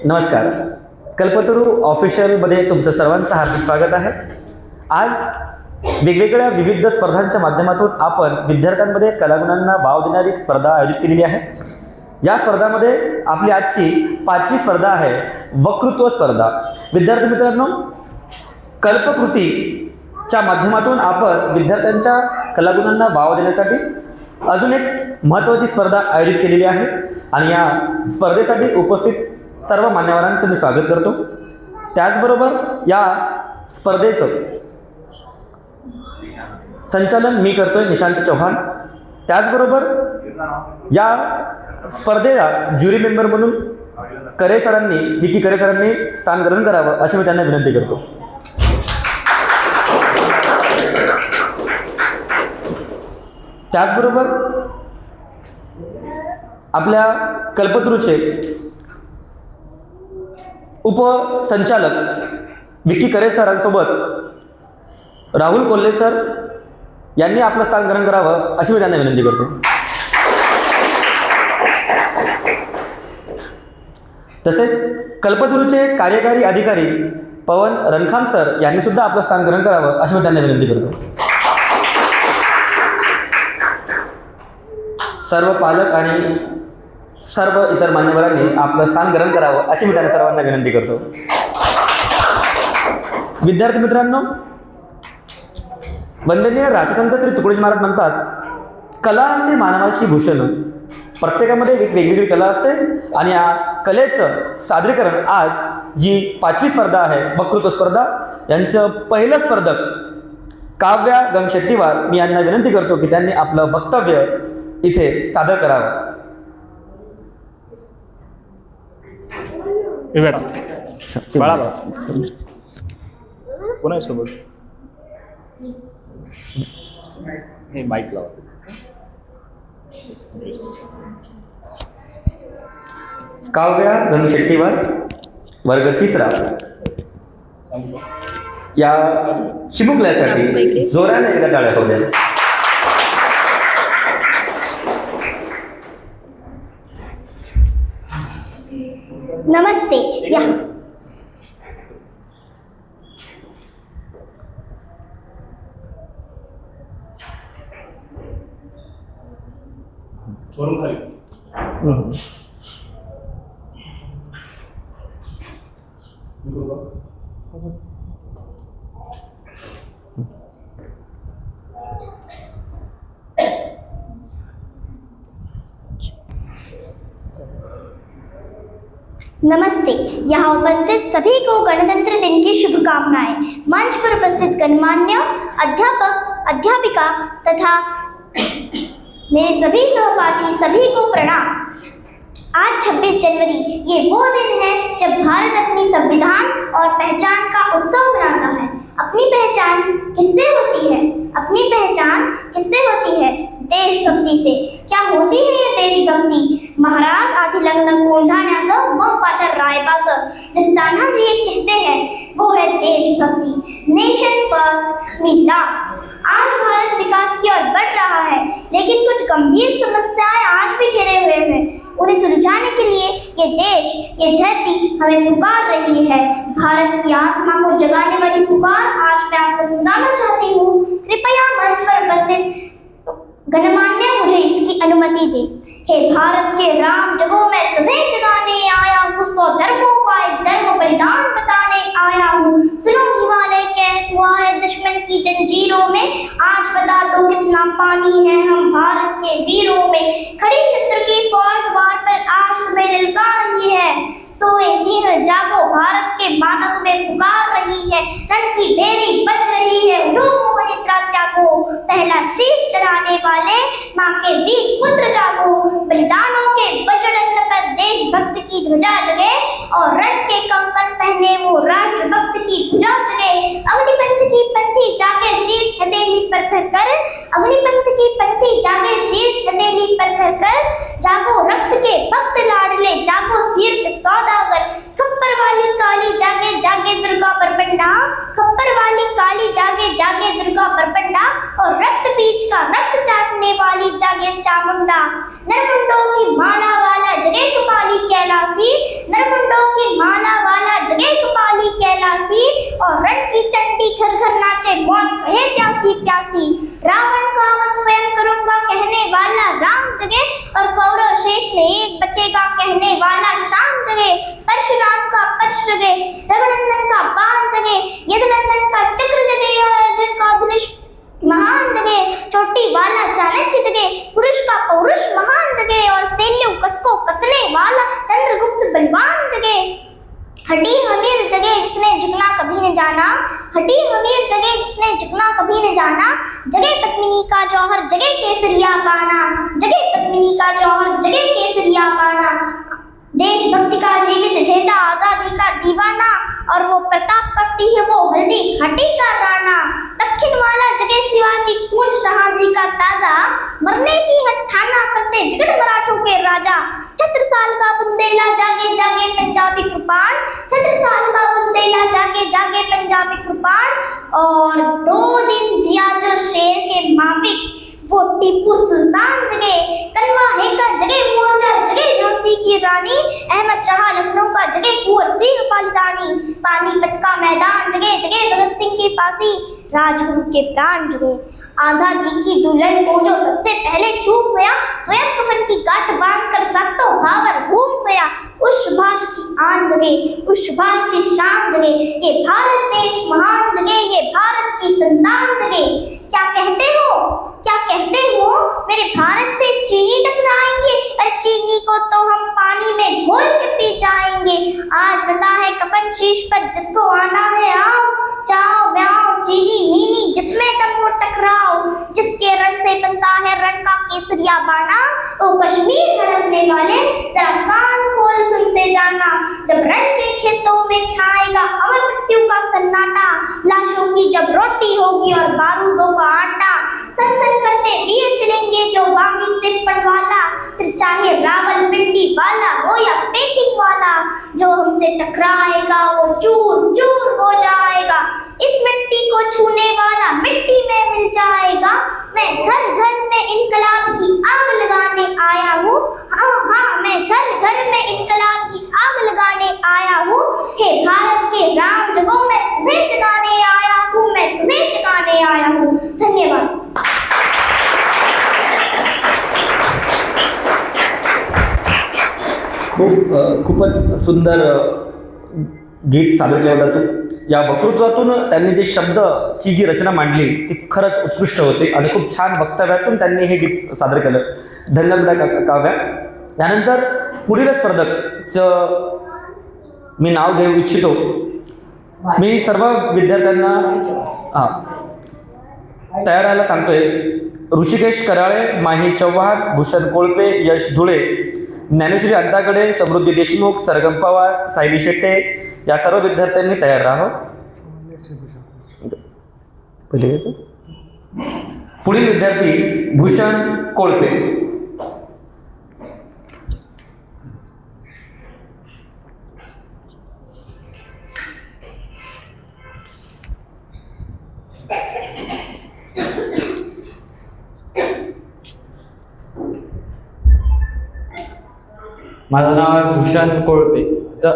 नमस्कार. कल्पतरू ऑफिशियलमध्ये तुमचं सर्वांचं हार्दिक स्वागत आहे. आज वेगवेगळ्या विविध स्पर्धांच्या माध्यमातून आपण विद्यार्थ्यांमध्ये कलागुणांना वाव देणारी एक स्पर्धा आयोजित केलेली आहे. या स्पर्धामध्ये आपली आजची 5वी स्पर्धा आहे, वक्तृत्व स्पर्धा. विद्यार्थी मित्रांनो, कल्पकृतीच्या माध्यमातून आपण विद्यार्थ्यांच्या कलागुणांना वाव देण्यासाठी अजून एक महत्त्वाची स्पर्धा आयोजित केलेली आहे आणि या स्पर्धेसाठी उपस्थित सर्व मान्यवरांचं मी स्वागत करतो. त्याचबरोबर या स्पर्धेचं संचालन मी करतोय, निशांत चव्हाण. त्याचबरोबर या स्पर्धेला ज्युरी मेंबर म्हणून विकी करे सरांनी स्थान ग्रहण करावं अशी मी त्यांना विनंती करतो. त्याचबरोबर आपल्या कल्पतरूचे उपसंचालक विकी करे सरांसोबत राहुल कोल्हे सर यांनी आपलं स्थान ग्रहण करावं अशी मी त्यांना विनंती करतो. तसेच कल्पतरूचे कार्यकारी अधिकारी पवन रणखाम सर यांनी सुद्धा आपलं स्थान ग्रहण करावं अशी मी त्यांना विनंती करतो. सर्व पालक आणि सर्व इतर मान्यवरांनी आपलं स्थान ग्रहण करावं अशी मी त्यांना सर्वांना विनंती करतो. विद्यार्थी मित्रांनो, वंदनीय राजसंत श्री तुकडोजी महाराज म्हणतात, कला असे मानवाची भूषण. प्रत्येकामध्ये एक वेगवेगळी कला असते आणि या कलेचं सादरीकरण आज जी 5वी स्पर्धा आहे, वक्तृत्व स्पर्धा, यांचं पहिलं स्पर्धक काव्या गंगशेट्टीवार, मी यांना विनंती करतो की त्यांनी आपलं वक्तव्य इथे सादर करावं. कोणासोबत हे माईक लावा. काव्या गंगशेट्टीवार, वर्ग 3रा, या चिमुकल्यासाठी जोराने एकदा टाळ्या होऊ द्या. नमस्ते. या नमस्ते. यहाँ उपस्थित सभी को गणतंत्र दिन की शुभकामनाएं. मंच पर उपस्थित गणमान्य अध्यापक, अध्यापिका तथा मेरे सभी सहपाठी सभी को प्रणाम. आज 26 जनवरी ये वो दिन है जब भारत अपनी संविधान और पहचान का उत्सव मनाता है. अपनी पहचान किससे होती है? अपनी पहचान किससे होती है? देशभक्ती से. क्या होती है ये देशभक्ती? महाराज आधी लग्न कोंढाण्याचं मग पाच्या रायबाचं जब तानाजी एक कहते हैं वो है देशभक्ती. नेशन फर्स्ट, मी लास्ट. आज भारत विकास की ओर बढ़ रहा है, लेकिन कुछ गंभीर समस्याएं आज भी घिरे हुए हैं. उन्हें सुलझाने के लिए ये देश, ये धरती हमें पुकार रही है. भारत की आत्मा को जगाने वाली पुकार आज मैं आपको सुनाना चाहती हूँ. कृपया मंच पर उपस्थित गणमान्य मुझे इसकी अनुमति दे. हे भारत के राम, जगो मैं तुम्हें जगाने आया हूँ. 100 धर्मों का एक धर्म बलिदान बताने आया हूँ. सुनो हिमालय कैद हुआ है दुश्मन की जंजीरों में. आज बता दो कितना पानी है हम भारत के वीरों में. खड़ी शत्रु की फौज द्वार पर आज तुम्हें ललकार रही है. सोए सिंह जागो, भारत के माता तुम्हें पुकार रही है. रण की भेरी बज रही है. उठो मोहनी त्रात्या को, पहला शीश चढ़ाने वाले माँ के वीर पुत्र जागो. बलिदानों के वज्रदंड पर देशभक्त की ध्वजा जगे और रण के कंकन पहने वो राष्ट्रभक्त की भुजा जगे. अग्निपंथ की पंथी जागे शीश हथेली पर धर कर. अग्निपंथ की पंथी जागे शीश हथेली पर धर कर. जागो रक्त के भक्त लाडले, जागो सिर के सौदागर. खप्पर वाली काली जागे जागे दुर्गा बरबंडा. खप्पर वाली काली जागे जागे दुर्गा बरबंडा. और रक्त बीज का रक्त चाटने वाली जागे चामुंडा. नरमुंडों की माला वाला जगे कपाली कैलासी. नरमुंडों की घंटी घर घर नाचे मौत कहे प्यासी प्यासी। रावण का वध स्वयं करूंगा कहने वाला राम जगे, और कौरव शेष में एक बचेगा कहने वाला शाम जगे। परशुराम का परश जगे, रघुनंदन का बाण जगे, यदुनंदन का चक्र जगे, और अर्जुन का धनुष महान जगे। चोटी वाला चाणक्य जगे, पुरुष का पौरुष महान जगे, और सेल्यूकस को कसने वाला चंद्रगुप्त बलवान जगे। हड्डी हमीर जगे जिसने झुकना कभी न जाना, हड्डी हमीर जगे जिसने झुकना कभी न जाना। जगे पद्मिनी का जौहर जगे केसरिया बाना, जगे पद्मिनी का जौहर जगे केसरिया बाना। देशभक्ति का जीवित झंडा आजादी का दीवाना, और वो प्रताप का सिंह वो हल्दी घाटी का राणा। दक्षिण वाला जगे शिवाजी खून शाहजी का ताजा, मरने की हठाना करते विकट मराठों के राजा। छत्रसाल का बुंदेला जागे जागे पंजाबी कृपाण, छत्रसाल का बुंदेला जागे जागे पंजाबी कृपाण। और 2 दिन जिया जो शेर के माफिक वो टीपू सुल्तान जगे। कनवा हेका जगे मोर्चा जगे झांसी की रानी, अहमद शाह लखनऊ का जगे कुंवर सिंह पालीतानी। पानीपत का मैदान जगे जगे भगत सिंह की फांसी, राजगुरु के प्राण जगे। आजादी की दुल्हन को जो सबसे पहले छूट गया, स्वयं कफन की गांठ बांधकर सातों भावर घूम गया। उस सुभाष की आन जगे, उस सुभाष की शान जगे। ये भारत देश महान जगे, ये भारत की संतान जगे। क्या कहते हो, क्या कहते हो मेरे भारत से चीनी टकराएंगे? अरे चीनी को तो हम पानी में घोल के पी जाएंगे। आज बंधा है कफन शीश पर, जिसको आना है आओ, चाओ म्याओ चीनी मीनी जिसमें दम हो टकराओ। जिसके रंग से बनता है रंग का केसरिया बाना, ओ कश्मीर हड़पने वाले जरा कान खोल सुनते जाना। जब रण के खेतों में छाएगा अमर मृत्यु का सन्नाटा, लाशों की जब रोटी होगी और बारूदों का आटा। सन करते वीर चलेंगे जो बामी से पड़वाला, फिर चाहे रावलपिंडी वाला हो या पेकिंग वाला। जो हमसे टकराएगा वो चूर चूर हो जाएगा, इस मिट्टी को छूने वाला मिट्टी में मिल जाएगा। मैं घर घर में इनकलाब की आग लगाने आया हूँ, हाँ हाँ मैं घर घर में इनकलाब की आग लगाने आया हूँ। हे भारत के राम जगो मैं तुम्हें जगाने आया हूँ, मैं तुम्हें जगाने आया हूँ। धन्यवाद। खूपच सुंदर गीत सादर केलं जातं। या वक्तृत्वातून त्यांनी जे शब्दची जी रचना मांडली ती खरंच उत्कृष्ट होती आणि खूप छान वक्तव्यातून त्यांनी हे गीत सादर केलं। धन्यवाद काव्या। त्यानंतर पुढील स्पर्धकचं मी नाव घेऊ इच्छितो। मी सर्व विद्यार्थ्यांना तयार राहायला सांगतोय। ऋषिकेश कराळे, माही चव्हाण, भूषण कोळपे, यश धुळे, ज्ञानेश्वरी अंताकडे, समृद्धी देशमुख, सरगम पवार, सायली शेट्टे या सर्व विद्यार्थ्यांनी तयार राहावं। पुढील विद्यार्थी भूषण कोळपे। माझं नाव आहे भूषण कोळपे। तर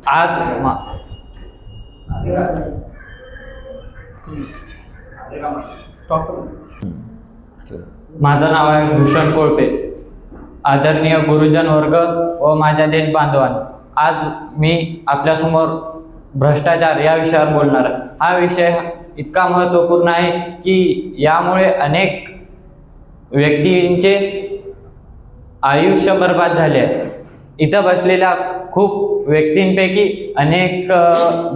आज माझं नाव आहे भूषण कोळपे। आदरणीय गुरुजन वर्ग व माझ्या देश बांधवांनो, आज मी आपल्यासमोर भ्रष्टाचार या विषयावर बोलणार आहे। हा विषय इतका महत्त्वपूर्ण आहे की यामुळे अनेक व्यक्तींचे आयुष्य बर्बाद झाले आहे। इथं बसलेल्या खूप व्यक्तींपैकी अनेक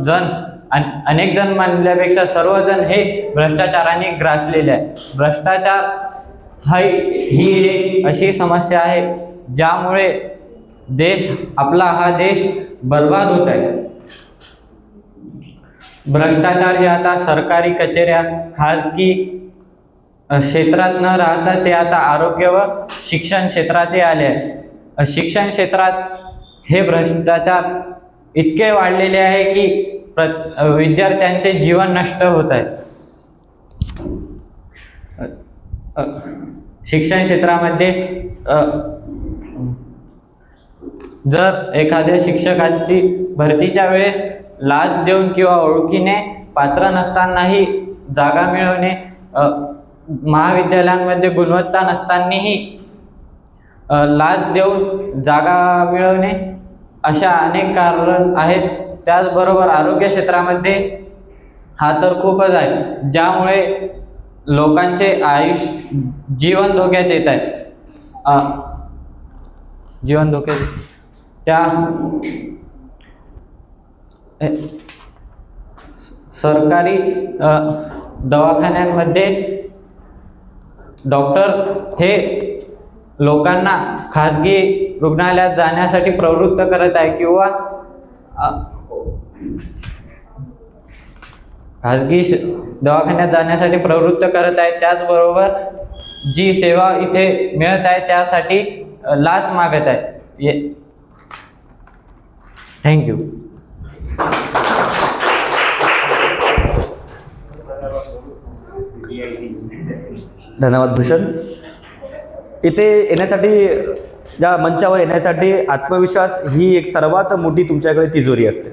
जण म्हणल्यापेक्षा सर्वजण हे भ्रष्टाचाराने ग्रासलेले आहे। भ्रष्टाचार ही एक अशी समस्या आहे ज्यामुळे आपला हा देश बर्बाद होत आहे। भ्रष्टाचार हे आता सरकारी कचेऱ्या, खाजगी क्षेत्रात न राहता ते आता आरोग्य व शिक्षण क्षेत्रातही आले आहे। शिक्षण क्षेत्रात हे भ्रष्टाचार इतके वाढलेले आहे की विद्यार्थ्यांचे जीवन नष्ट होत आहे। शिक्षण क्षेत्रामध्ये जर एखाद्या शिक्षकाची भरतीच्या वेळेस लाच देऊन किंवा ओळखीने पात्र नसतानाही जागा मिळवणे, महाविद्यालयांमध्ये गुणवत्ता नसतानाही लाच देऊन जागा मिळवणे, अशा अनेक कारण आहेत. त्याचबरोबर आरोग्य क्षेत्रामध्ये हा तर खूपच आहे, ज्यामुळे लोकांचे जीवन धोक्यात येत आहे. जीवन धोक्यात त्या सरकारी दवाखान्यांमध्ये डॉक्टर हे लोकांना खाजगी रुग्णालयात जाण्यासाठी प्रवृत्त करत आहे किंवा खाजगी दवाखान्यात जाण्यासाठी प्रवृत्त करत आहे. त्याचबरोबर जी सेवा इथे मिळत आहे त्यासाठी लाच मागत आहे. थँक्यू. धन्यवाद भूषण. इथे येण्यासाठी, या मंचावर येण्यासाठी आत्मविश्वास ही एक सर्वात मोठी तुमच्याकडे तिजोरी असते.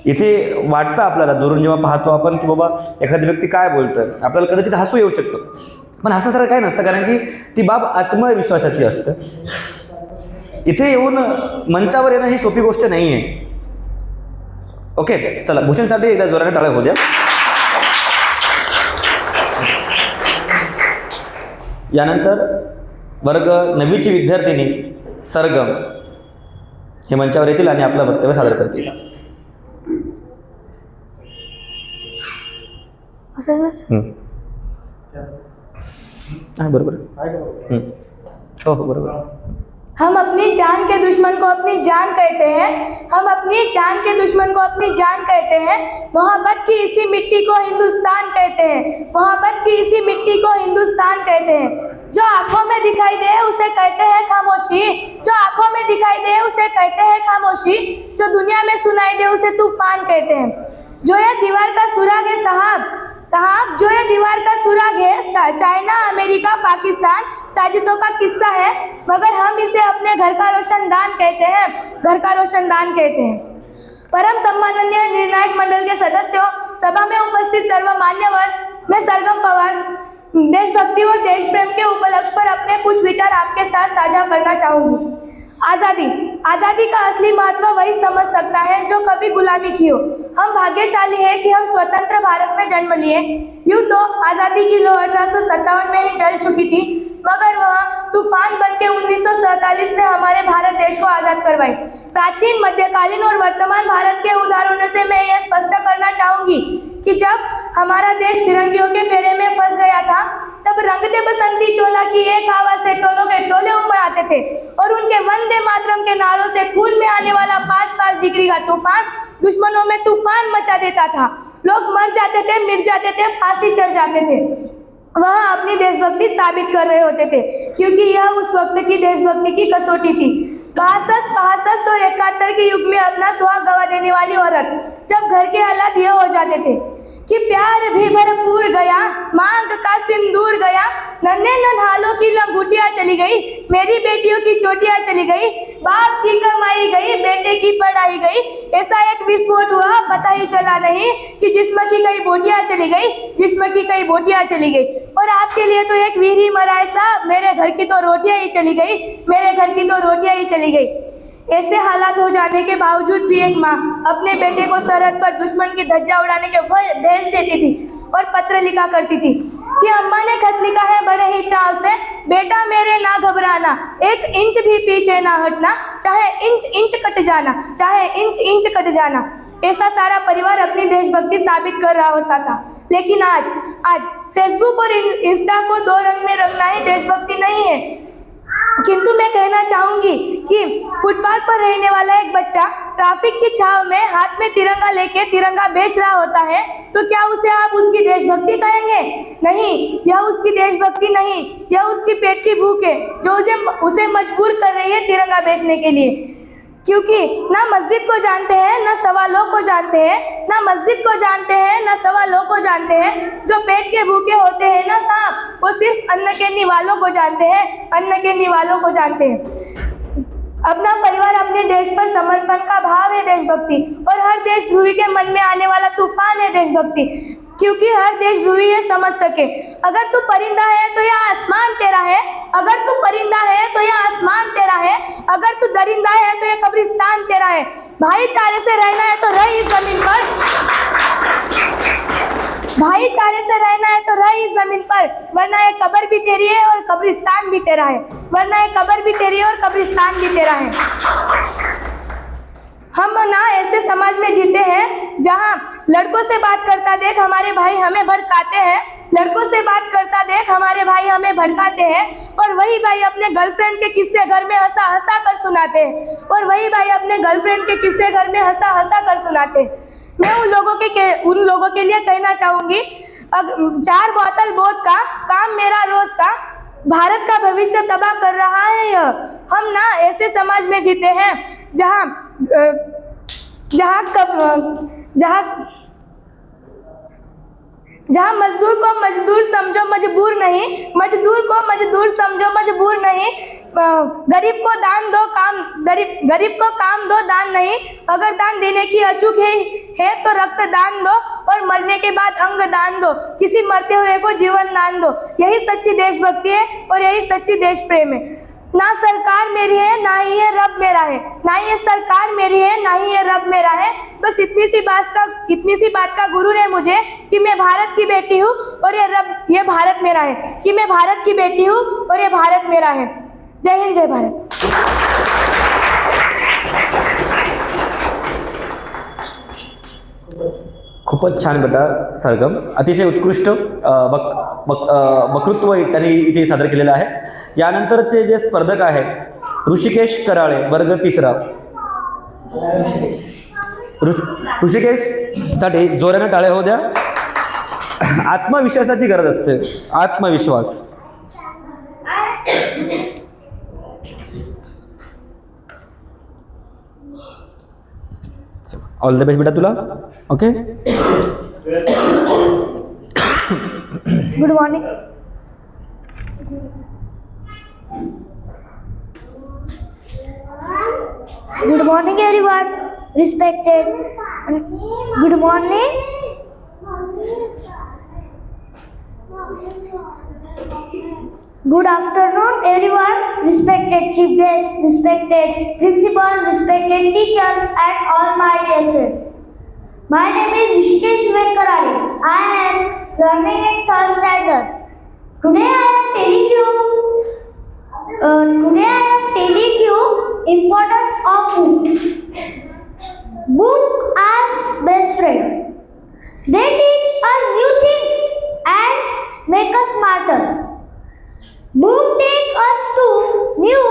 इथे वाटतं आपल्याला दुरून जेव्हा पाहतो आपण की बाबा एखादी व्यक्ती काय बोलतं, आपल्याला कदाचित हसू येऊ शकतं, पण हसण्यासारखं काय नसतं, कारण की ती बाब आत्मविश्वासाची असतं. इथे येऊन मंचावर येणं ही सोपी गोष्ट नाही आहे. ओके, चला भूषणसाठी एकदा जोराने टाळ्या होऊ द्या. यानंतर वर्ग 9वीची विद्यार्थिनी सरगम हे मंचावर येतील आणि आपलं वक्तव्य सादर करतील. बरोबर. हो हो बरोबर. हम अपनी जान के दुश्मन को अपनी जान कहते हैं, हम अपनी जान के दुश्मन को अपनी जान कहते हैं. मोहब्बत की इसी मिट्टी को हिंदुस्तान कहते हैं, मोहब्बत की इसी मिट्टी को हिंदुस्तान कहते हैं. जो आंखों में दिखाई दे उसे कहते हैं खामोशी, जो आंखों में दिखाई दे उसे कहते हैं खामोशी, जो दुनिया में सुनाई दे उसे तूफान कहते हैं. जो ये दीवार का सुराग है साहब, जो ये दीवार का सुराग है, चाइना, अमेरिका, पाकिस्तान साजिशों का किस्सा है, मगर हम इसे अपने घर का रोशनदान कहते हैं, घर का रोशनदान कहते हैं. परम सम्माननीय निर्णायक मंडल के सदस्यों, सभा में उपस्थित सर्व मान्यवर, मैं सरगम पवार देशभक्ति और देश प्रेम के उपलक्ष्य पर अपने कुछ विचार आपके साथ साझा करना चाहूँगी. आज़ादी का असली महत्व वही समझ सकता है जो कभी गुलामी की हो. हम भाग्यशाली हैं कि हम स्वतंत्र भारत में जन्म लिए. यूँ तो आज़ादी की लौ 1857 में ही जल चुकी थी, मगर वह तूफान बन के 1947 में हमारे भारत देश को आज़ाद करवाई. प्राचीन, मध्यकालीन और वर्तमान भारत के उदाहरणों से मैं यह स्पष्ट करना चाहूँगी कि जब हमारा देश फिरंगियों के फेरे में फंस गया था, तब रंग दे बसंती चोला की एक आवाज़ से टोलों के टोले उमड़ाते थे और उनके वंदे मातरम के नारों से खून में आने वाला 5-5 डिग्री का तूफान दुश्मनों में तूफान मचा देता था. लोग मर जाते थे, मिट जाते थे, फांसी चढ़ जाते थे. वह अपनी देशभक्ति साबित कर रहे होते थे, क्योंकि यह उस वक्त की देशभक्ति की कसौटी थी. 62 और 71 के युग में अपना सुहाग गवा देने वाली औरत, जब घर के हालात यह हो जाते थे कि प्यार भी भरपूर गया, मांग का सिंदूर गया, नन्हे नन्हालों की लंगूटियाँ चली गई, मेरी बेटियों की चोटियाँ चली गई, बाप की कमाई गई, बेटे की पढ़ाई गई, ऐसा एक विस्फोट हुआ, पता ही चला नहीं कि जिस्म की कई बोटियाँ चली गई, जिस्म की कई बोटियाँ चली गई. और आपके लिए तो एक वीर ही मरा है साहब, मेरे घर की तो रोटियाँ ही चली गई, मेरे घर की तो रोटियाँ ही चली गई. ऐसे हालात हो जाने के बावजूद भी एक माँ अपने बेटे को सरहद पर दुश्मन की धज्जा उड़ाने के भेज देती थी और पत्र लिखा करती थी कि अम्मा ने खत लिखा है बड़े ही चाव से, बेटा मेरे ना घबराना, 1 इंच भी पीछे ना हटना, चाहे इंच कट जाना, चाहे इंच कट जाना. ऐसा सारा परिवार अपनी देशभक्ति साबित कर रहा होता था. लेकिन आज फेसबुक और इंस्टा को 2 रंग में रंगना ही देशभक्ति नहीं है. किंतु मैं कहना चाहूँगी कि फुटपाथ पर रहने वाला एक बच्चा ट्रैफिक की छाव में हाथ में तिरंगा लेके तिरंगा बेच रहा होता है, तो क्या उसे आप उसकी देशभक्ति कहेंगे? नहीं, यह उसकी देशभक्ति नहीं, यह उसकी पेट की भूख है जो उसे मजबूर कर रही है तिरंगा बेचने के लिए. क्योंकि ना मस्जिद को जानते हैं, ना सवालों को जानते हैं, ना मस्जिद को जानते हैं, ना सवालों को जानते हैं. जो पेट के भूखे होते हैं ना साहब, वो सिर्फ अन्न के निवालों को जानते हैं, अन्न के निवालों को जानते हैं. अपना परिवार अपने देश पर समर्पण का भाव है देशभक्ति, और हर देशद्रोही के मन में आने वाला तूफान है देशभक्ति, क्योंकि हर देशद्रोही ये समझ सके, अगर तू परिंदा है तो यह आसमान तेरा है, अगर तू परिंदा है तो यह आसमान तेरा है, अगर तू दरिंदा है तो यह कब्रिस्तान तेरा है। भाईचारे से रहना है तो रह इस जमीन पर, भाईचारे से रहना है तो रह इस जमीन पर, वरना ये कब्र भी तेरी है और कब्रिस्तान भी तेरा है, वरना ये कब्र भी तेरी है और कब्रिस्तान भी तेरा है। हम ना ऐसे समाज में जीते हैं जहाँ लड़कों से बात करता देख हमारे भाई हमें भड़काते हैं, लड़कों से बात करता देख हमारे भाई हमें भड़काते हैं, और वही भाई अपने गर्लफ्रेंड के किस्से घर में हंसा हंसा कर सुनाते हैं, और वही भाई अपने गर्लफ्रेंड के किस्से घर में हंसा हंसा कर सुनाते हैं। मैं उन लोगों के लिए कहना चाहूँगी, 4 बोतल बोध का काम मेरा रोज का, भारत का भविष्य तबाह कर रहा है यह। हम ना ऐसे समाज में जीते हैं जहाँ मजदूर को मजदूर समझो मजबूर नहीं, मजदूर को मजदूर समझो मजबूर नहीं, गरीब को काम दो दान नहीं, अगर दान देने की अचूक है तो रक्त दान दो, और मरने के बाद अंग दान दो, किसी मरते हुए को जीवन दान दो। यही सच्ची देशभक्ति है और यही सच्ची देश प्रेम है। ना सरकार मेरी है ना ही ये रब मेरा है, ना ही ये सरकार मेरी है ना ही ये रब मेरा है, बस इतनी सी बात का गुरु है मुझे कि मैं भारत की बेटी हूँ और ये भारत मेरा है, कि मैं भारत की बेटी हूँ और ये भारत मेरा है। जय हिंद, जय भारत। खूपच छान बेटा सरगम, अतिशय उत्कृष्ट वक्तृत्व त्यांनी इथे सादर केलेलं आहे। यानंतरचे जे स्पर्धक आहेत ऋषिकेश कराळे, वर्ग 3रा। ऋषिकेशसाठी जोराने टाळ्या होऊ द्या। आत्मविश्वासाची गरज असते, आत्मविश्वास। ऑल द बेस्ट बेटा तुला। Okay, good morning. Good morning everyone, respected. Good morning. Good afternoon everyone, respected chief guests, respected principal, respected teachers and all my dear friends. My name is Rishikesh Vivek Karade. I am learning in 3rd standard. Today I am telling you importance of book. Book as best friend. They teach us new things and make us smarter. Book take us to new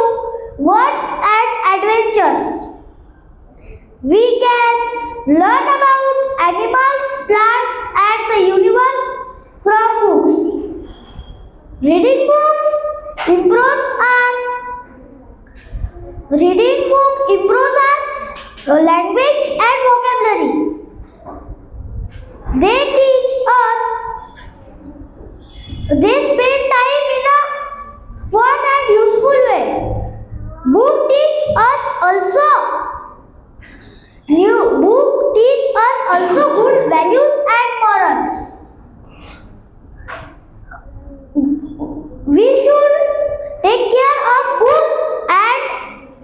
worlds and adventures. We can learn about animals, plants and the universe from books. Reading books improves our language and vocabulary. They teach us, they spend time in a fun and useful way. Book teach us also good values and morals. We should take care of books and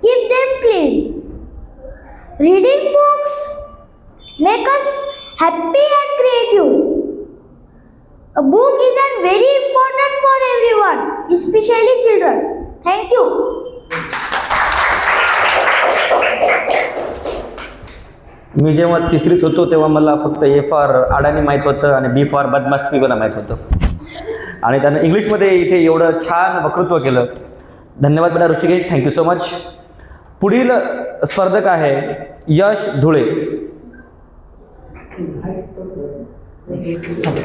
keep them clean. Reading books make us happy and creative. A book is very important for everyone, especially children. Thank you. मी जेव्हा 3रीत होतो तेव्हा मला फक्त A for अडाणी माहीत होतं आणि बी for बदमाश पिगोना माहीत होतं, आणि त्यानं इंग्लिशमध्ये इथे एवढं छान वक्तृत्व केलं। धन्यवाद बेटा ऋषिकेश, थँक्यू सो मच। पुढील स्पर्धक आहे यश धुळे।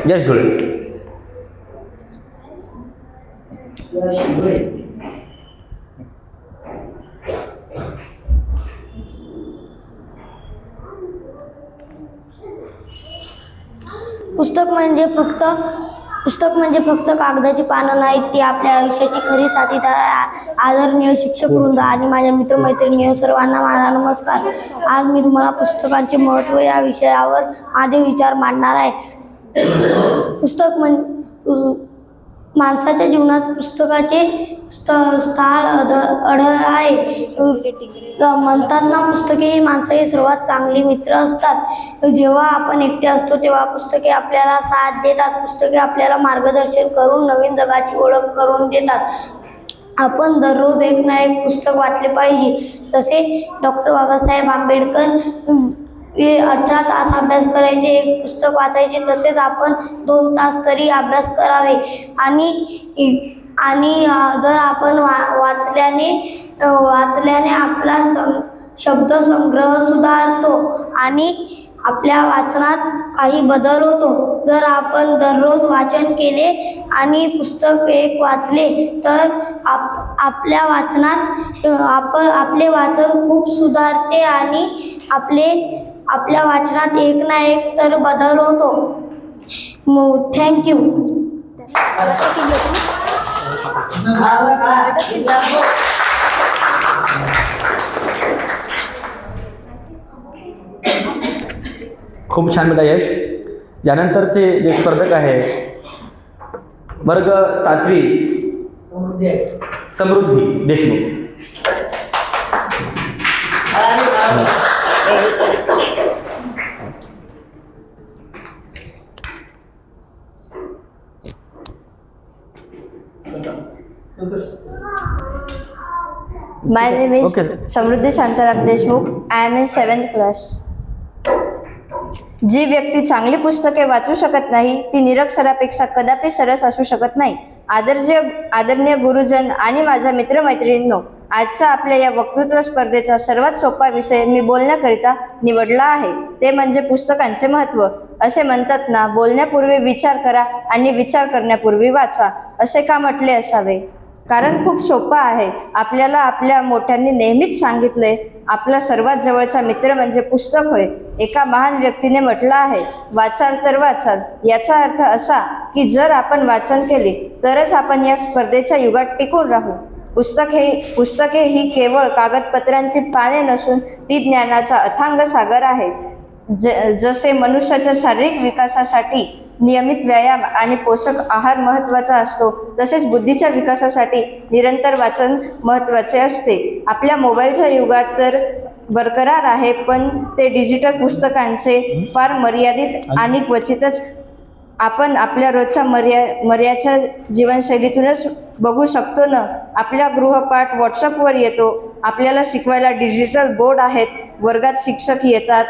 यश धुळे। पुस्तक म्हणजे फक्त पुस्तक म्हणजे फक्त कागदाची पानं नाहीत, ती आपल्या आयुष्याची खरी साथीदार आहे. आदरणीय शिक्षक वृंद आणि माझ्या मित्रमैत्रिणी सर्वांना माझा नमस्कार. आज मी तुम्हाला पुस्तकांचे महत्त्व या विषयावर माझे विचार मांडणार आहे. पुस्तक माणसाच्या जीवनात पुस्तकाचे स्थान आढळ आहे. म्हणतात ना, पुस्तके ही माणसाची सर्वात चांगली मित्र असतात. जेव्हा आपण एकटे असतो तेव्हा पुस्तके आपल्याला साथ देतात. पुस्तके आपल्याला मार्गदर्शन करून नवीन जगाची ओळख करून देतात. आपण दररोज एक ना एक पुस्तक वाचले पाहिजे. तसे डॉक्टर बाबासाहेब आंबेडकर 18 तास अभ्यास करायचे, एक पुस्तक वाचायचे. तसेच आपण 2 तास तरी अभ्यास करावे. आणि जर आपण वाचल्याने आपला शब्दसंग्रह सुधारतो आणि आपल्या वाचनात काही बदल होतो. जर आपण दररोज वाचन केले आणि पुस्तक एक वाचले तर आपल्या वाचनात आपले वाचन खूप सुधारते आणि आपल्या वाचनात एक ना एक तर बदल होतो. थँक्यू. खूप छान बेटा यश. यानंतरचे जे स्पर्धक आहे वर्ग 7वी समृद्धी Deshmukh. My name is Okay. Samruddhi Shantaram Deshmukh. I am in 7th class. जी व्यक्ती चांगली पुस्तके वाचू शकत नाही ती निरक्षरापेक्षा कदापि सरस असू शकत नाही. आदरणीय गुरुजन आणि माझ्या मित्रमैत्रिणींनो, आजच्या आपल्या या वक्तृत्व स्पर्धेचा सर्वात सोपा विषय मी बोलण्याकरिता निवडला आहे, ते म्हणजे पुस्तकांचे महत्त्व. असे म्हणतात ना, बोलण्यापूर्वी विचार करा आणि विचार करण्यापूर्वी वाचा. असे का म्हटले असावे? कारण खूप सोपं आहे. आपल्याला आपल्या मोठ्यांनी नेहमीच सांगितले, आपला सर्वात जवळचा मित्र म्हणजे पुस्तक होय. एका महान व्यक्तीने म्हटलं आहे, वाचाल तर वाचाल. याचा अर्थ असा की जर आपण वाचन केले तरच आपण या स्पर्धेच्या युगात टिकून राहू. पुस्तके ही केवळ कागदपत्रांची पाने नसून ती ज्ञानाचा अथांग सागर आहे. जसे मनुष्याच्या शारीरिक विकासासाठी नियमित व्यायाम आणि पोषक आहार महत्त्वाचा असतो, तसेच बुद्धीच्या विकासासाठी निरंतर वाचन महत्त्वाचे असते. आपल्या मोबाईलच्या युगात तर बरकरार आहे, पण ते डिजिटल पुस्तकांचे फार मर्यादित आणि क्वचितच आपण आपल्या रोजच्या मर्याच्या जीवनशैलीतूनच बघू शकतो ना. आपल्या गृहपाठ व्हॉट्सअपवर येतो. आपल्याला शिकवायला डिजिटल बोर्ड आहेत. वर्गात शिक्षक येतात,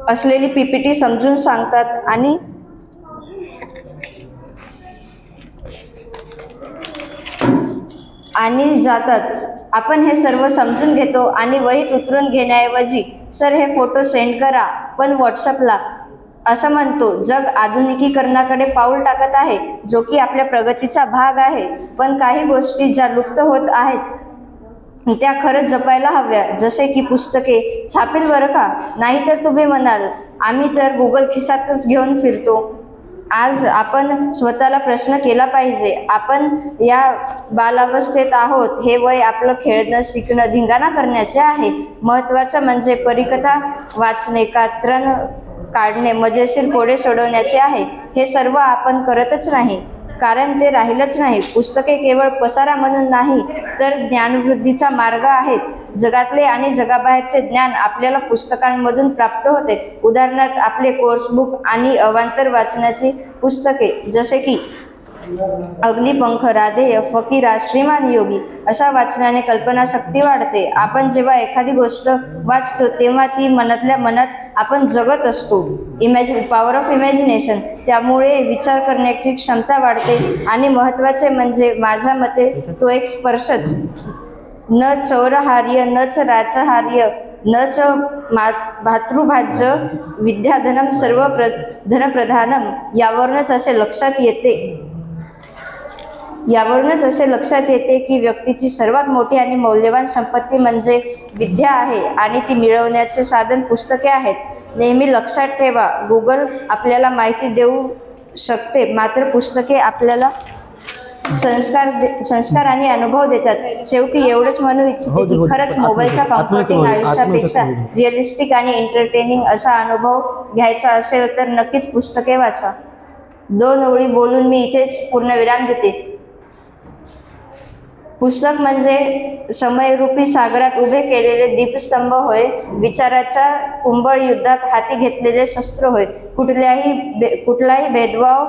असलेली PPT समजून सांगतात आणि जातात. आपण हे सर्व समजून घेतो आणि वहीत उतरून घेण्याऐवजी सर हे फोटो सेंड करा पण व्हॉट्सअपला असं म्हणतो. जग आधुनिकीकरणाकडे पाऊल टाकत आहे, जो की आपल्या प्रगतीचा भाग आहे. पण काही गोष्टी ज्या लुप्त होत आहेत त्या खरंच जपायला हव्या. जसे की पुस्तके. छापील बरं का? नाहीतर तुम्ही म्हणाल आम्ही तर गुगल खिशातच घेऊन फिरतो. आज आपण स्वतःला प्रश्न केला पाहिजे, आपण या बालावस्थेत आहोत. हे वय आपलं खेळणं, शिकणं, धिंगाणा करण्याचे आहे. महत्त्वाचं म्हणजे परिकथा वाचणे, कात्रण काढणे, मजेशीर कोडे सोडवण्याचे आहे. हे सर्व आपण करतच नाही, कारण ते राहिलंच नाही. पुस्तके केवळ पसारा म्हणून नाही तर ज्ञानवृद्धीचा मार्ग आहेत. जगातले आणि जगाबाहेरचे ज्ञान आपल्याला पुस्तकांमधून प्राप्त होते. उदाहरणार्थ आपले कोर्सबुक आणि अवांतर वाचनाची पुस्तके, जसे की अग्निपंख, राधेय, फकीरा, श्रीमान योगी. अशा वाचनाने कल्पनाशक्ती वाढते. आपण जेव्हा एखादी गोष्ट वाचतो तेव्हा ती मनातल्या मनात आपण जगत असतो. Power of imagination. त्यामुळे विचार करण्याची क्षमता वाढते. आणि महत्त्वाचे म्हणजे माझ्या मते तो एक स्पर्शच. न चौरहार्य न च राचहार्य न च भातृभाज्य विद्याधनम सर्व धनप्रधानम. यावरूनच असे लक्षात येते की व्यक्तीची सर्वात मोठी आणि मौल्यवान संपत्ती म्हणजे विद्या आहे आणि ती मिळवण्याचे साधन पुस्तके आहेत. नेहमी लक्षात ठेवा, गुगल आपल्याला माहिती देऊ शकते, मात्र पुस्तके आपल्याला संस्कार आणि अनुभव देतात. शेवटी एवढंच म्हणू इच्छिते की खरंच मोबाईलचा कम्फर्टिंग आयुष्यापेक्षा रिअलिस्टिक आणि एंटरटेनिंग असा अनुभव घ्यायचा असेल तर नक्कीच पुस्तके वाचा. 2 ओळी बोलून मी इथेच पूर्णविराम देते. पुस्तक म्हणजे समयरूपी सागरात उभे केलेले दीपस्तंभ होय, विचाराच्या तुंबळ युद्धात हाती घेतलेले शस्त्र होय. कुठलाही भेदभाव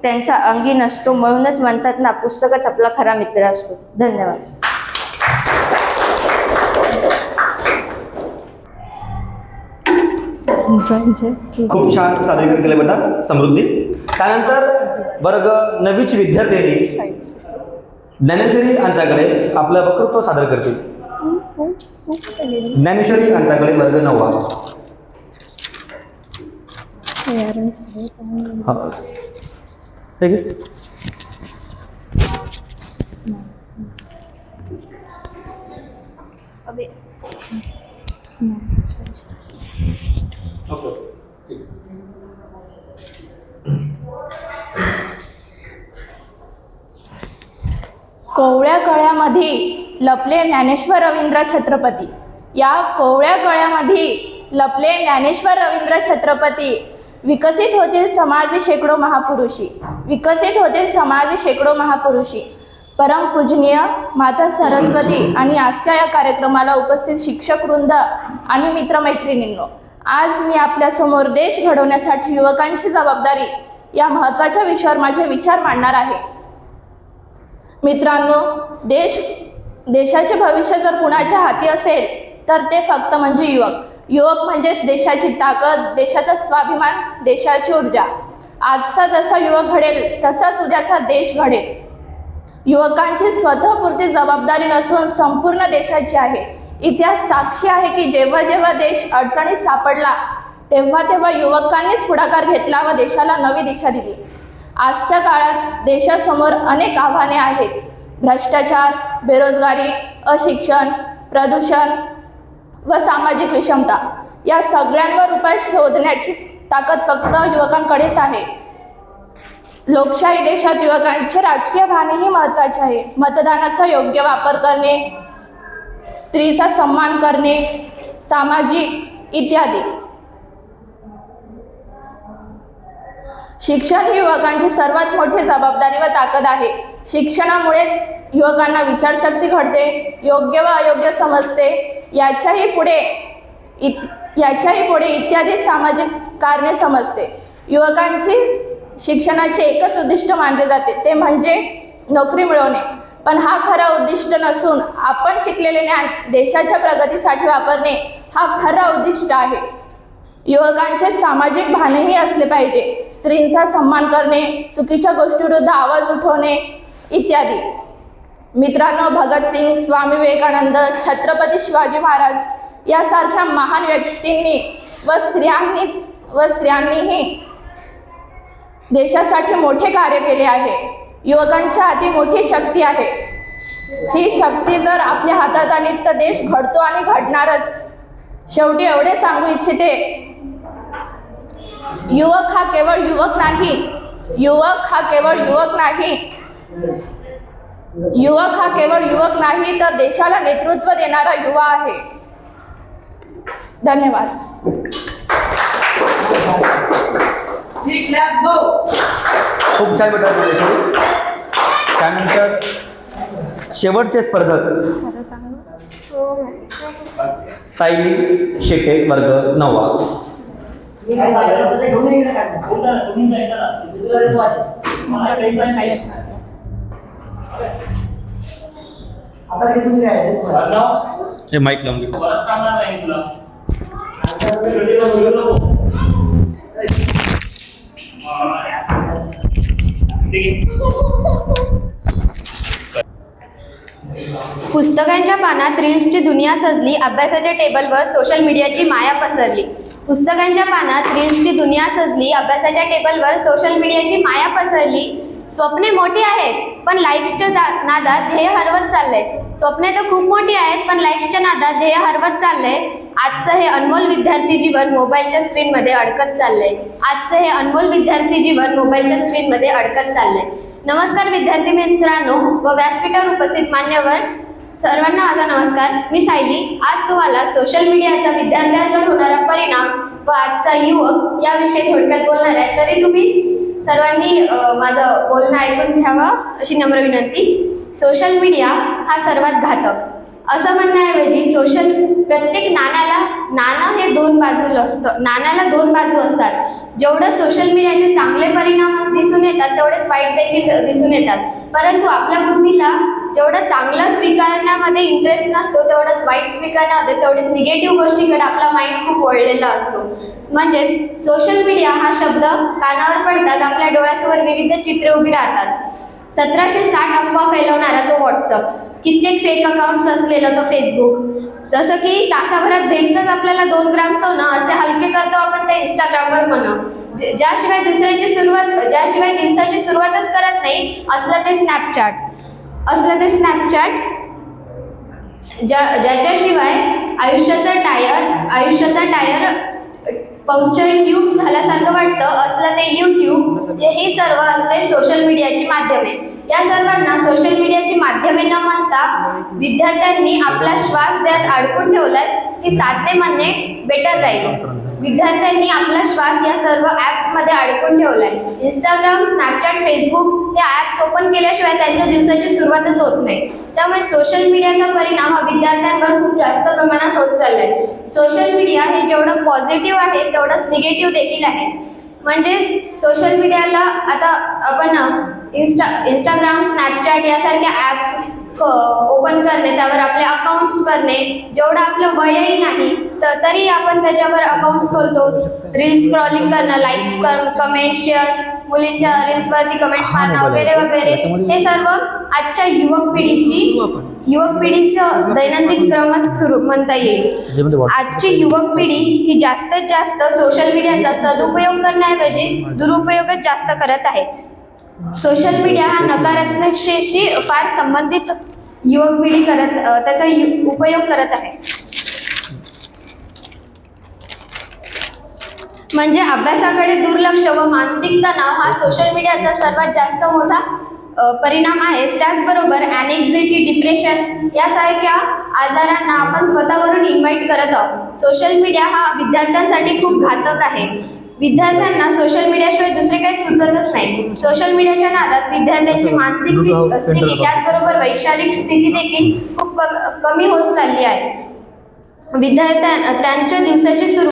त्यांच्या अंगी नसतो. म्हणूनच म्हणतात ना, पुस्तकच आपला खरा मित्र असतो. धन्यवाद. खूप छान सादरीकरण केलं बेटा समृद्धी. त्यानंतर वर्ग 9वीची विद्यार्थिनी ज्ञानेश्वरी अंताकडे आपलं वक्तृत्व सादर करतील. ज्ञानेश्वरी अंताकडे वर्ग 9वा. ठीक आहे. कोवळ्या कळ्यामध्ये लपले ज्ञानेश्वर रवींद्र छत्रपती. या कोवळ्या कळ्यामध्ये लपले ज्ञानेश्वर रवींद्र छत्रपती. विकसित होतील समाज शेकडो महापुरुषी. विकसित होतील समाज शेकडो महापुरुषी. परमपूजनीय माता सरस्वती आणि आजच्या या कार्यक्रमाला उपस्थित शिक्षक वृंद आणि मित्रमैत्रिणींनो, आज मी आपल्यासमोर देश घडवण्यासाठी युवकांची जबाबदारी या महत्त्वाच्या विषयावर माझे विचार मांडणार आहे. मित्रांनो, देशाचे भविष्य जर कुणाच्या हाती असेल तर ते फक्त म्हणजे युवक. युवक म्हणजेच देशाची ताकद, देशाचा स्वाभिमान, देशाची ऊर्जा. आजचा जसा युवक घडेल तसाच उद्याचा देश घडेल. युवकांची स्वतःपुरती जबाबदारी नसून संपूर्ण देशाची आहे. इतिहास साक्षी आहे की जेव्हा जेव्हा देश अडचणीत सापडला तेव्हा तेव्हा युवकांनीच पुढाकार घेतला व देशाला नवी दिशा दिली. आजच्या काळात देशासमोर अनेक आव्हाने आहेत. भ्रष्टाचार, बेरोजगारी, अशिक्षण, प्रदूषण व सामाजिक विषमता या सगळ्यांवर उपाय शोधण्याची ताकद फक्त युवकांकडेच आहे. लोकशाही देशात युवकांचे राजकीय भानही महत्त्वाचे आहे. मतदानाचा योग्य वापर करणे, स्त्रीचा सन्मान करणे, सामाजिक इत्यादी. शिक्षण ही युवकांची सर्वात मोठी जबाबदारी व ताकद आहे. शिक्षणामुळेच युवकांना विचारशक्ती घडते, योग्य व अयोग्य समजते. याच्याही पुढे इत्यादी सामाजिक कारणे समजते. युवकांची शिक्षणाचे एकच उद्दिष्ट मानले जाते, ते म्हणजे नोकरी मिळवणे. पण हा खरा उद्दिष्ट नसून आपण शिकलेले ज्ञान देशाच्या प्रगतीसाठी वापरणे हा खरा उद्दिष्ट आहे. युवकांचे सामाजिक भानही असले पाहिजे. स्त्रींचा सन्मान करणे, चुकीच्या गोष्टीविरुद्ध आवाज उठवणे इत्यादी. मित्रांनो, भगतसिंग, स्वामी विवेकानंद, छत्रपती शिवाजी महाराज यासारख्या महान व्यक्तींनी व स्त्रियांनीही देशासाठी मोठे कार्य केले आहे. युवकांच्या हाती मोठी शक्ती आहे. ही शक्ती जर आपल्या हातात आली तर देश घडतो आणि घडणारच. शेवटी एवढे सांगू इच्छिते, युवक हा केवळ युवक नाही. युवक हा केवळ युवक नाही तर देशाला नेतृत्व देणारा युवा आहे. धन्यवाद. खूप छान बेटा. त्यानंतर शेवटचे स्पर्धक सायली शेटे वर्ग 9वा. हे माईक लावून घे. पुस्तकांच्या पानात रील्सची दुनिया सजली, अभ्यासाच्या टेबलवर सोशल मीडियाची माया पसरली. पुस्तकांच्या पानात रील्सची दुनिया सजली, अभ्यासाच्या टेबलवर सोशल मीडियाची माया पसरली. स्वप्ने मोठी आहेत पण लाईक्सच्या नादात ध्येय हरवत चाललंय. स्वप्ने तर खूप मोठी आहेत पण लाईक्सच्या नादात ध्येय हरवत चाललंय. आजचं हे अनमोल विद्यार्थी जीवन मोबाईलच्या स्क्रीनमध्ये अडकत चाललंय. आजचं हे अनमोल विद्यार्थी जीवन मोबाईलच्या स्क्रीनमध्ये अडकत चाललंय. नमस्कार विद्यार्थी मित्रांनो व व्यासपीठावर उपस्थित मान्यवर सर्वांना माझा नमस्कार. मी सायली आज तुम्हाला सोशल मीडियाचा विद्यार्थ्यांवर होणारा परिणाम व आजचा युवक याविषयी थोडक्यात बोलणार आहे. तरी तुम्ही सर्वांनी माझं बोलणं ऐकून घ्यावं अशी नम्र विनंती. सोशल मीडिया हा सर्वात घातक असं म्हणण्याऐवजी प्रत्येक नाणं हे दोन बाजूला असतं. नाण्याला दोन बाजू असतात. जेवढं सोशल मीडियाचे चांगले परिणाम दिसून येतात तेवढेच वाईट देखील दिसून येतात. परंतु आपल्या बुद्धीला जेवढं चांगलं स्वीकारण्यामध्ये इंटरेस्ट नसतो तेवढंच वाईट स्वीकारण्यामध्ये तेवढेच निगेटिव्ह गोष्टीकडे आपला माइंड खूप वळलेला असतो. म्हणजेच सोशल मीडिया हा शब्द कानावर पडतात आपल्या डोळ्यासमोर विविध चित्रे उभी राहतात. 1760 अफवा फैलवणारा तो व्हॉट्सअप, कित्येक फेक अकाउंट्स असलेलं तो फेसबुक, जसं की तासाभरात भेटतच आपल्याला 2 ग्राम सोनं असे हलके करतो आपण ते इंस्टाग्रामवर म्हणा. ज्याशिवाय दिवसाची सुरुवातच करत नाही असलं ते स्नॅपचॅट ज्याच्याशिवाय आयुष्याचा टायर पंक्चर ट्यूब झाल्यासारखं वाटतं असलं ते यूट्यूब. हे सर्व असते सोशल मीडियाची माध्यमे. या सर्वांना सोशल मीडियाची माध्यमे न म्हणता विद्यार्थ्यांनी आपला श्वास त्यात अडकून ठेवलाय की साधने म्हणणे बेटर राहील. विद्यार्थ्यांनी आपला श्वास या सर्व ॲप्समध्ये अडकून ठेवलाय. इंस्टाग्राम, स्नॅपचॅट, फेसबुक हे ॲप्स ओपन केल्याशिवाय त्यांच्या दिवसाची सुरुवातच होत नाही. त्यामुळे सोशल मीडियाचा परिणाम हा विद्यार्थ्यांवर खूप जास्त प्रमाणात होत चाललाय. सोशल मीडिया हे जेवढं पॉझिटिव्ह आहे तेवढंच निगेटिव्ह देखील आहे. म्हणजे सोशल मीडियाला आता आपण इंस्टाग्राम, स्नॅपचॅट यासारख्या ॲप्स ओपन करणे, त्यावर आपले अकाउंट्स करणे, जेवढं आपलं वयही नाही तरी आपण त्याच्यावर अकाउंट्स खोलतो. रील्स स्क्रॉलिंग करणं, लाईक्स कमेंट, शेअर्स, मुलींच्या रील्सवरती कमेंट्स मारणं वगैरे वगैरे हे सर्व आजच्या युवक पिढीचं दैनंदिन क्रमच सुरू म्हणता येईल. आजची युवक पिढी ही जास्तीत जास्त सोशल मीडियाचा सदुपयोग करण्याऐवजी दुरुपयोगच जास्त करत आहे. सोशल मीडिया हा नकारात्मकतेशी फार संबंधित युवक पिढी त्याचा उपयोग करत आहे. म्हणजे अभ्यासाकडे दुर्लक्ष व मानसिक तणाव हा सोशल मीडियाचा सर्वात जास्त मोठा परिणाम आहे. त्याचबरोबर ॲनेक्झायटी, डिप्रेशन यासारख्या आजारांना आपण स्वतःवरून इन्व्हाइट करत आहोत. सोशल मीडिया हा विद्यार्थ्यांसाठी खूप घातक आहे. विद्यार्थ्यांना सोशल मीडियाशिवाय दुसरे काही सुचतच नाही. सोशल मीडियाच्या नादात विद्यार्थ्यांची मानसिक स्थिती त्याचबरोबर वैचारिक स्थिती देखील खूप कमी होत चालली आहे. त्यांच्या दिवसाची सुरुवात